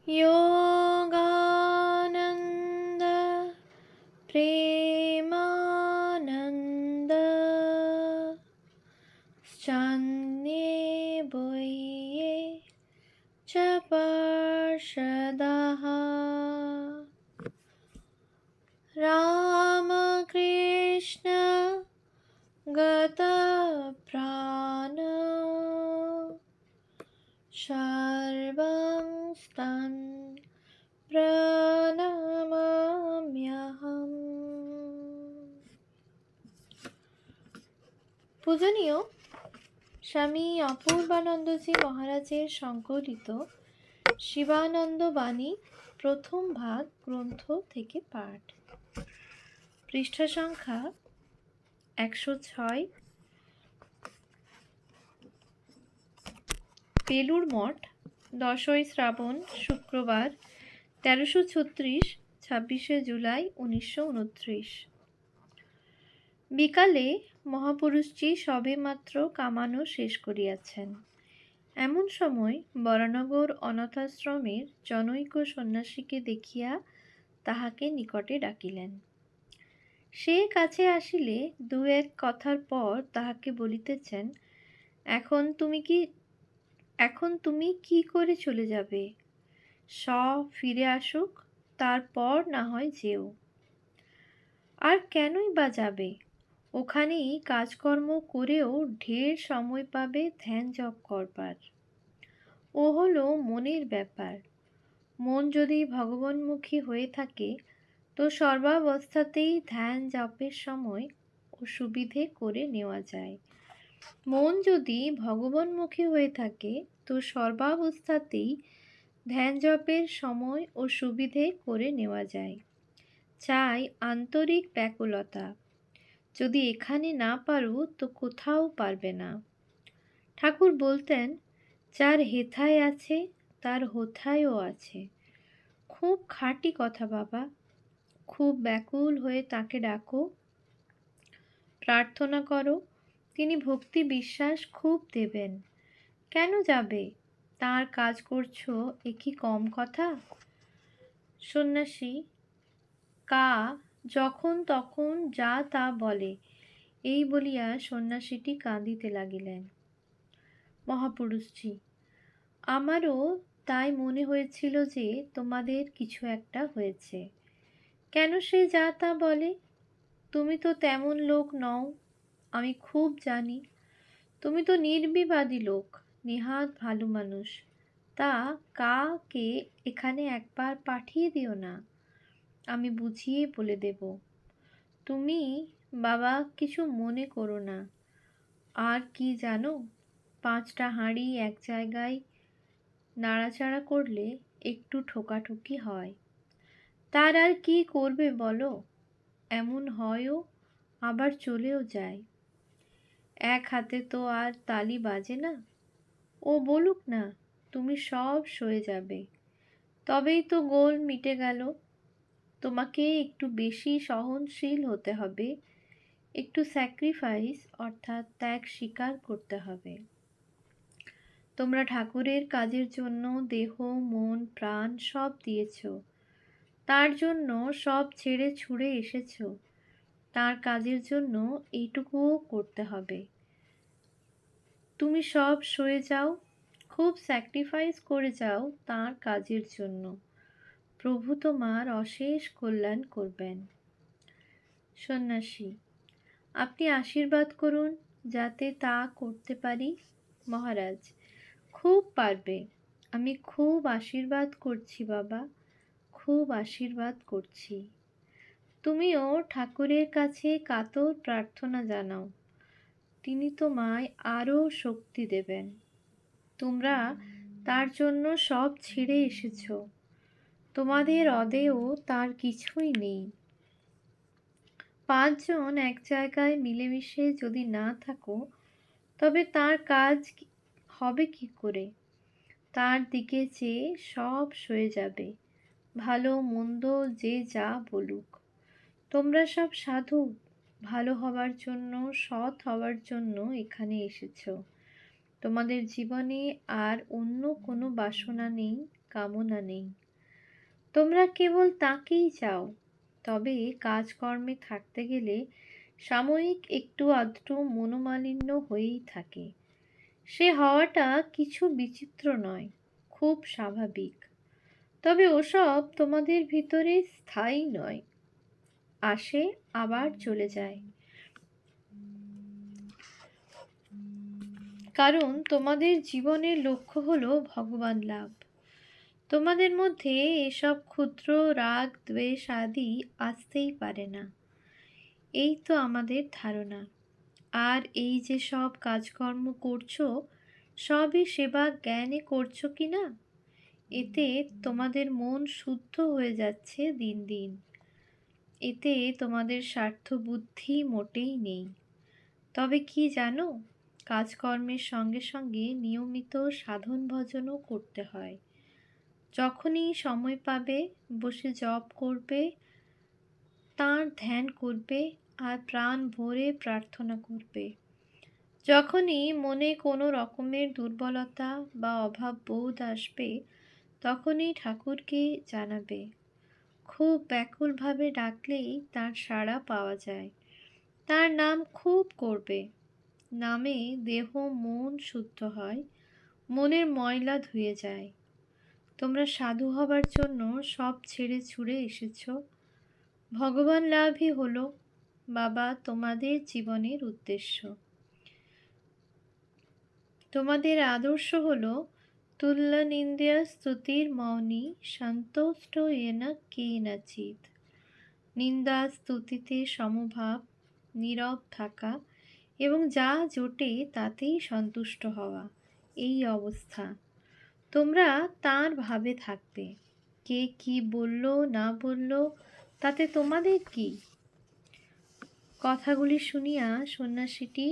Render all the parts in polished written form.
योगानन्द प्रेमानन्द चान्ये बोह्ये च पार्षदाः रामकृष्ण गतप्राण सर्वं तं প্রণমাম্যহম। পূজনীয় স্বামী অপূর্বানন্দজি মহারাজের সংকলিত শিবানন্দ বাণী প্রথম ভাগ গ্রন্থ থেকে পাঠ। পৃষ্ঠা সংখ্যা 106। বেলুর মঠ, 10ই শ্রাবণ, শুক্রবার, 1336, 26শে জুলাই 1929। বিকালে মহাপুরুষজি সবেমাত্র কামানো শেষ করিয়াছেন। এমন সময় বরানগর অনাথাশ্রমের জনৈক সন্ন্যাসীকে দেখিয়া তাহাকে নিকটে ডাকিলেন। সে কাছে আসিলে দু এক কথার পর তাহাকে বলিতেছেন, এখন তুমি কি করে চলে যাবে? ফিরে আসুক, তারপর না হয় যেও। আর কেনই বা যাবে? ওখানেই কাজকর্ম করেও ঢের সময় পাবে ধ্যান জপ করবার। ও হলো মনের ব্যাপার। মন যদি ভগবানমুখী হয়ে থাকে তো সর্বাবস্থাতেই ধ্যান জপের সময় ও সুবিধে করে নেওয়া যায়। মন যদি ভগবানমুখী হয়ে থাকে তো সর্বাবস্থাতেই ধ্যান জপের সময় ও সুবিধে করে নেওয়া যায়। চাই আন্তরিক ব্যাকুলতা। যদি এখানে না পারো তো কোথাও পারবে না। ঠাকুর বলতেন, যার হেথায় আছে তার হোথায়ও আছে। খুব খাঁটি কথা বাবা। খুব ব্যাকুল হয়ে তাকে ডাকো, প্রার্থনা করো, তিনি ভক্তি বিশ্বাস খুব দেবেন। কেন যাবে? তার কাজ করছো, এ কি কম কথা? সন্ন্যাসী কা যখন তখন যা তা বলে, এই বলিয়া সন্ন্যাসীটি কাঁদিতে লাগিলেন। মহাপুরুষজি, আমারও তাই মনে হয়েছিল যে তোমাদের কিছু একটা হয়েছে। কেন সে যা তা বলে? তুমি তো তেমন লোক নও, আমি খুব জানি। তুমি তো নির্বিবাদী লোক, নেহাত ভালো মানুষ। তা কাকে এখানে একবার পাঠিয়ে দিও না, আমি বুঝিয়ে বলে দেব। তুমি বাবা কিছু মনে করো না। আর কি জানো, 5টা হাঁড়ি এক জায়গায় নাড়াচাড়া করলে একটু ঠোকাঠুকি হয়। তার আর কি করবে বলো? এমন হয়ও, আবার চলেও যায়। এক হাতে তো আর তালি বাজে না। ও বলুক না, তুমি সব সয়ে যাবে, তবেই তো গোল মিটে গেল। তোমাকে একটু বেশি সহনশীল হতে হবে, একটু স্যাক্রিফাইস অর্থাৎ ত্যাগ স্বীকার করতে হবে। তোমরা ঠাকুরের কাজের জন্য দেহ মন প্রাণ সব দিয়েছ, তার জন্য সব ছেড়ে ছুড়ে এসেছ। তার কাজের জন্য এইটুকুও করতে হবে। তুমি সব সয়ে যাও, খুব স্যাক্রিফাইস করে যাও তার কাজের জন্য। প্রভু তোমার অশেষ কল্যাণ করবেন। সন্ন্যাসী, আপনি আশীর্বাদ করুন যাতে তা করতে পারি। মহারাজ, খুব পারবে। আমি খুব আশীর্বাদ করছি বাবা, খুব আশীর্বাদ করছি। তুমিও ঠাকুরের কাছে কাতর প্রার্থনা জানাও, তিনি তোমায় আরও শক্তি দেবেন। তোমরা তার জন্য সব ছেড়ে এসেছ, তোমাদের অদেও তার কিছুই নেই। 5 জন এক জায়গায় মিলেমিশে যদি না থাকো তবে তার কাজ হবে কি করে? তার দিকে চেয়ে সব সয়ে যাবে, ভালো মন্দ যে যা বলুক। তোমরা সব সাধু, ভালো হবার জন্য সৎ হবার জন্য এখানে এসেছো। তোমাদের জীবনে আর অন্য কোনো বাসনা নেই, কামনা নেই। তোমরা কেবল তাকেই চাও। তবে কাজকর্মে থাকতে গেলে সাময়িক একটু আধটু মনোমালিন্য হয়েই থাকে। সে হওয়াটা কিছু বিচিত্র নয়, খুব স্বাভাবিক। তবে ওসব তোমাদের ভিতরে স্থায়ী নয়, আসে আবার চলে যায়। কারণ তোমাদের জীবনের লক্ষ্য হলো ভগবান লাভ। তোমাদের মধ্যে এসব ক্ষুদ্র রাগ দ্বেষ আদি আসতেই পারে না, এই তো আমাদের ধারণা। আর এই যে সব কাজকর্ম করছো, সবই সেবা জ্ঞানে করছো কি না, এতে তোমাদের মন শুদ্ধ হয়ে যাচ্ছে দিন দিন। এতে তোমাদের স্বার্থ বুদ্ধি মোটেই নেই। তবে কি জানো, কাজকর্মের সঙ্গে সঙ্গে নিয়মিত সাধন ভজনও করতে হয়। যখনই সময় পাবে বসে জপ করবে, তাঁর ধ্যান করবে আর প্রাণ ভরে প্রার্থনা করবে। যখনই মনে কোনো রকমের দুর্বলতা বা অভাব বোধ আসবে, তখনই ঠাকুরকে জানাবে। খুব ব্যাকুলভাবে ডাকলেই তার সাড়া পাওয়া যায়। তার নাম খুব করবে। নামে দেহ মন শুদ্ধ হয়, মনের ময়লা ধুয়ে যায়। তোমরা সাধু হবার জন্য সব ছেড়ে ছুড়ে এসেছ। ভগবান লাভই হলো বাবা তোমাদের জীবনের উদ্দেশ্য। তোমাদের আদর্শ হলো তুল্য নিন্দ্যা স্তুতির মৌনি সন্তুষ্ট এন কেনচিৎ। নিন্দা স্তুতিতে সমভাব, নীরব থাকা এবং যা জোটে তাতেই সন্তুষ্ট হওয়া, এই অবস্থা। তোমরা তাঁর ভাবে থাকবে। কে কি বলল না বলল তাতে তোমাদের কি? কথাগুলি শুনিয়া সন্ন্যাসীটি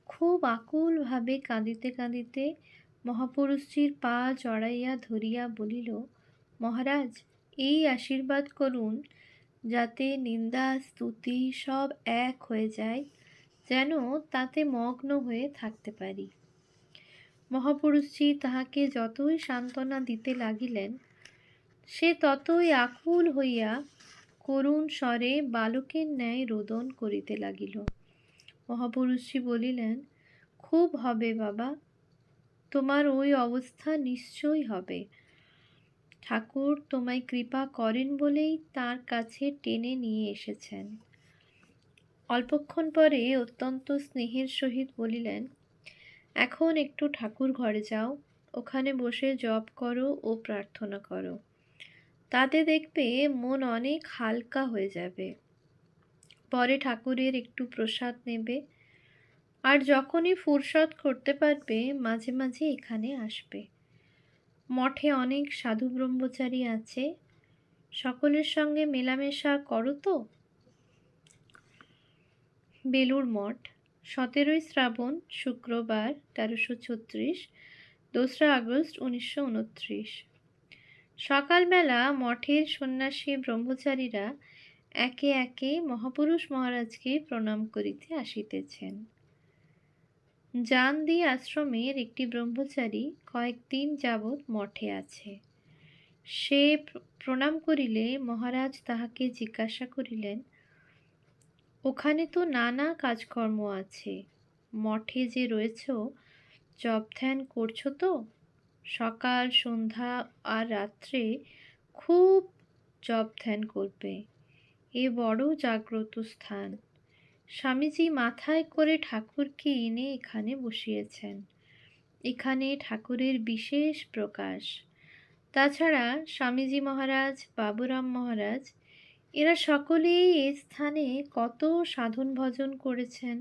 খুব আকুলভাবে কাঁদিতে কাঁদিতে মহাপুরুষটির পা জড়াইয়া ধরিয়া বলিল, মহারাজ, এই আশীর্বাদ করুন যাতে নিন্দা স্তুতি সব এক হয়ে যায়, যেন তাতে মগ্ন হয়ে থাকতে পারি। মহাপুরুষজি তাহাকে যতই সান্ত্বনা দিতে লাগিলেন, সে ততই আকুল হইয়া করুণ স্বরে বালকের ন্যায় রোদন করিতে লাগিল। মহাপুরুষজি বলিলেন, খুব হবে বাবা, তোমার ওই অবস্থা নিশ্চয়ই হবে। ঠাকুর তোমায় কৃপা করেন বলেই তার কাছে টেনে নিয়ে এসেছেন। অল্পক্ষণ পরে অত্যন্ত স্নেহের সহিত বলিলেন, এখন একটু ঠাকুর ঘরে যাও, ওখানে বসে জপ করো ও প্রার্থনা করো। তাতে দেখবে মন অনেক হালকা হয়ে যাবে। পরে ঠাকুরের একটু প্রসাদ নেবে, আর যখনই ফুরসত করতে পারবে মাঝে মাঝে এখানে আসবে। মঠে অনেক সাধু ব্রহ্মচারী আছে, সকলের সঙ্গে মেলামেশা করো তো। বেলুড় মঠ, 17ই শ্রাবণ, শুক্রবার, 1336, 2রা আগস্ট 1929। সকালবেলা মঠের সন্ন্যাসী ব্রহ্মচারীরা একে একে মহাপুরুষ মহারাজকে প্রণাম করিতে আসিতেছেন। জানদি আশ্রমের একটি ব্রহ্মচারী কয়েকদিন যাবৎ মঠে আছে। সে প্রণাম করিলে মহারাজ তাহাকে জিজ্ঞাসা করিলেন, ওখানে তো নানা কাজকর্ম আছে, মঠে যে রয়েছ জপ ধ্যান করছো তো? সকাল সন্ধ্যা আর রাত্রে খুব জপ ধ্যান করবে। এ বড় জাগ্রত স্থান। স্বামীজি মাথায় করে ঠাকুরকে এনে এখানে বসিয়েছেন। এখানে ঠাকুরের বিশেষ প্রকাশ। তাছাড়া স্বামীজি মহারাজ, বাবুরাম মহারাজ, এরা সকলেই এই স্থানে কত সাধন ভজন করেছেন।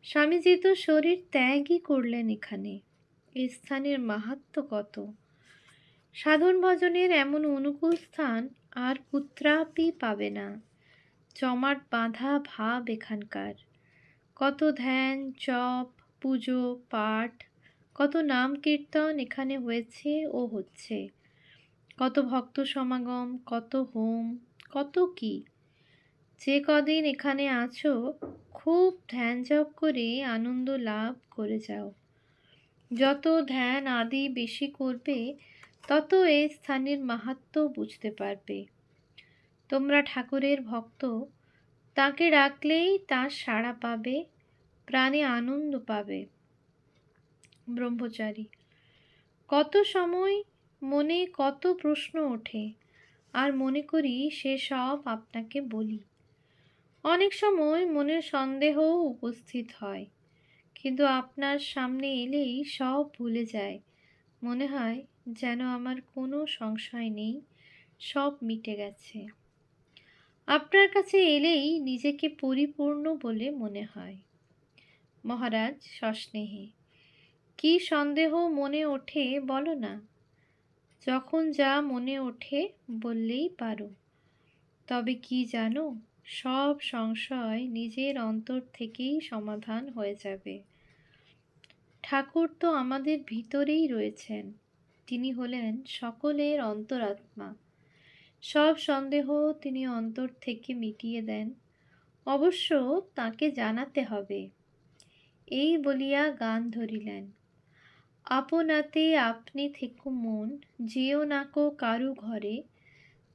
স্বামীজি তো শরীর ত্যাগই করলেন এখানে। এই স্থানের মাহাত্ম্য কত! সাধন ভজনের এমন অনুকূল স্থান আর কুত্রাপি পাবে না। জমাট বাঁধা ভাব এখানকার। কত ধ্যান, জপ, পুজো, পাঠ, কত নাম কীর্তন এখানে হয়েছে ও হচ্ছে। কত ভক্ত সমাগম, কত হোম, কত কি। যে কদিন এখানে আছো খুব ধ্যান জপ করে আনন্দ লাভ করে যাও। যত ধ্যান আদি বেশি করবে তত এই স্থানের মাহাত্ম্য বুঝতে পারবে। তোমরা ঠাকুরের ভক্ত, তাকে ডাকলেই তার সাড়া পাবে, প্রাণে আনন্দ পাবে। ব্রহ্মচারী: কত সময় মনে কত প্রশ্ন ওঠে, আর মনে করি সে সব আপনাকে বলি। অনেক সময় মনের সন্দেহও উপস্থিত হয়, কিন্তু আপনার সামনে এলেই সব ভুলে যায়। মনে হয় যেন আমার কোনো সংশয় নেই, সব মিটে গেছে। আপনার কাছে এলেই নিজেকে পরিপূর্ণ বলে মনে হয়। মহারাজ সস্নেহে: কি সন্দেহ মনে ওঠে বলো না। যখন যা মনে ওঠে বললেই পারো। তবে কি জানো, সব সংশয় নিজের অন্তর থেকেই সমাধান হয়ে যাবে। ঠাকুর তো আমাদের ভিতরেই রয়েছেন, তিনি হলেন সকলের অন্তরাত্মা। সব সন্দেহ তিনি অন্তর থেকে মিটিয়ে দেন, অবশ্য তাকে জানাতে হবে। এই বলিয়া গান ধরিলেন: আপনাতে আপনি থেকো মন, যেও নাকো কারু ঘরে,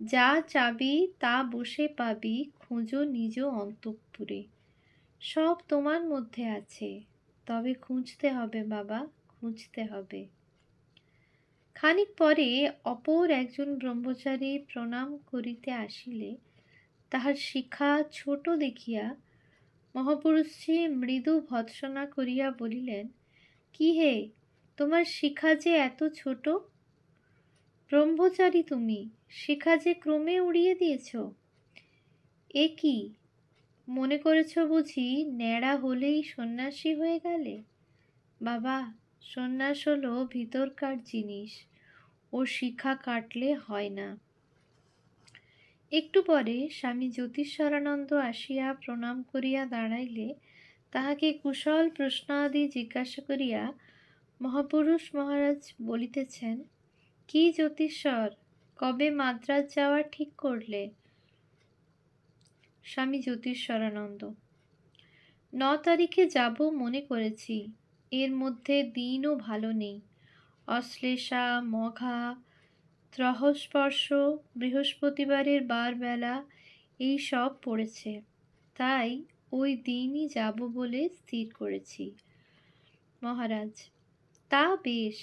যা চাবি তা বসে পাবি, খুঁজো নিজ অন্তঃপুরে। সব তোমার মধ্যে আছে, তবে খুঁজতে হবে বাবা, খুঁজতে হবে। খানিক পরে অপর একজন ব্রহ্মচারী প্রণাম করিতে আসিলে তাহার শিখা ছোট দেখিয়া মহাপুরুষজি মৃদু ভৎসনা করিয়া বলিলেন, কি হে, তোমার শিখা যে এত ছোট? ব্রহ্মচারী তুমি, শিখা যে ক্রমে উড়িয়ে দিয়েছ। এ কি, মনে করেছ বুঝি ন্যাড়া হলেই সন্ন্যাসী হয়ে গেলে? বাবা, সন্ন্যাস হলো ভিতরকার জিনিস, ও শিখা কাটলে হয় না। একটু পরে স্বামী জ্যোতিষ্বরানন্দ আসিয়া প্রণাম করিয়া দাঁড়াইলে তাহাকে কুশল প্রশ্নাদি জিজ্ঞাসা করিয়া মহাপুরুষ মহারাজ বলিতেছেন, কি জ্যোতিষ্বর, কবে মাদ্রাজ যাওয়া ঠিক করলে? স্বামী জ্যোতিষ্বরানন্দ: 9 তারিখে যাব মনে করেছি। এর মধ্যে দিনও ভালো নেই। অশ্লেষা, মঘা, ত্রহস্পর্শ, বৃহস্পতিবারের বারবেলা এই সব পড়েছে, তাই ওই দিনই যাব বলে স্থির করেছি। মহারাজ: তা বেশ,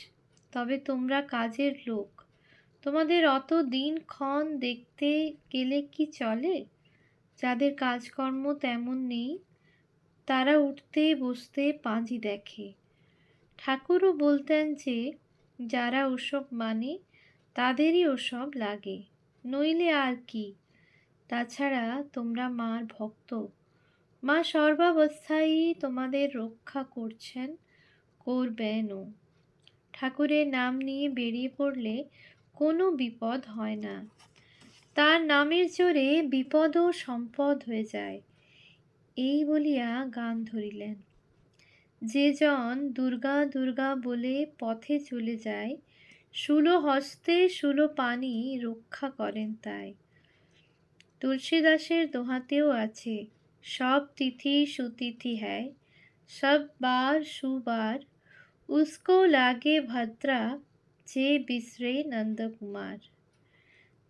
তবে তোমরা কাজের লোক, তোমাদের অত দিনক্ষণ দেখতে গেলে কি চলে? যাদের কাজকর্ম তেমন নেই, তারা উঠতে বসতে পাঁজি দেখে। ঠাকুরও বলতেন যে যারা ওসব মানে তাদেরই ওসব লাগে, নইলে আর কি। তাছাড়া তোমরা মার ভক্ত, মা সর্বাবস্থায় তোমাদের রক্ষা করছেন, করবেনও। ঠাকুরের নাম নিয়ে বেরিয়ে পড়লে কোনো বিপদ হয় না, তার নামের জোরে বিপদও সম্পদ হয়ে যায়। এই বলিয়া গান ধরিলেন: যে জন দুর্গা দুর্গা বলে পথে চলে যায়, শূলো হস্তে শূলো পানি রক্ষা করেন তাই। তুলসীদাসের দোহাতেও আছে, সব তিথি সুতিথি হ্যায়, সব বার সুবার, উসকো লাগে ভদ্রা, যে বিসরে নন্দকুমার।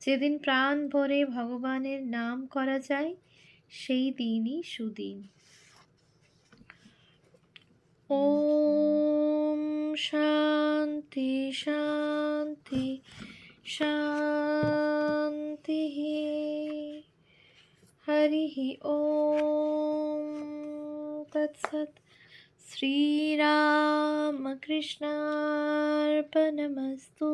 যেদিন প্রাণ ভরে ভগবানের নাম করা যায়, সেই দিনই সুদিন। ওম শান্তি শান্তি শান্তি। হরি ওম তৎসৎ। শ্রীরামকৃষ্ণার্পণমস্তু।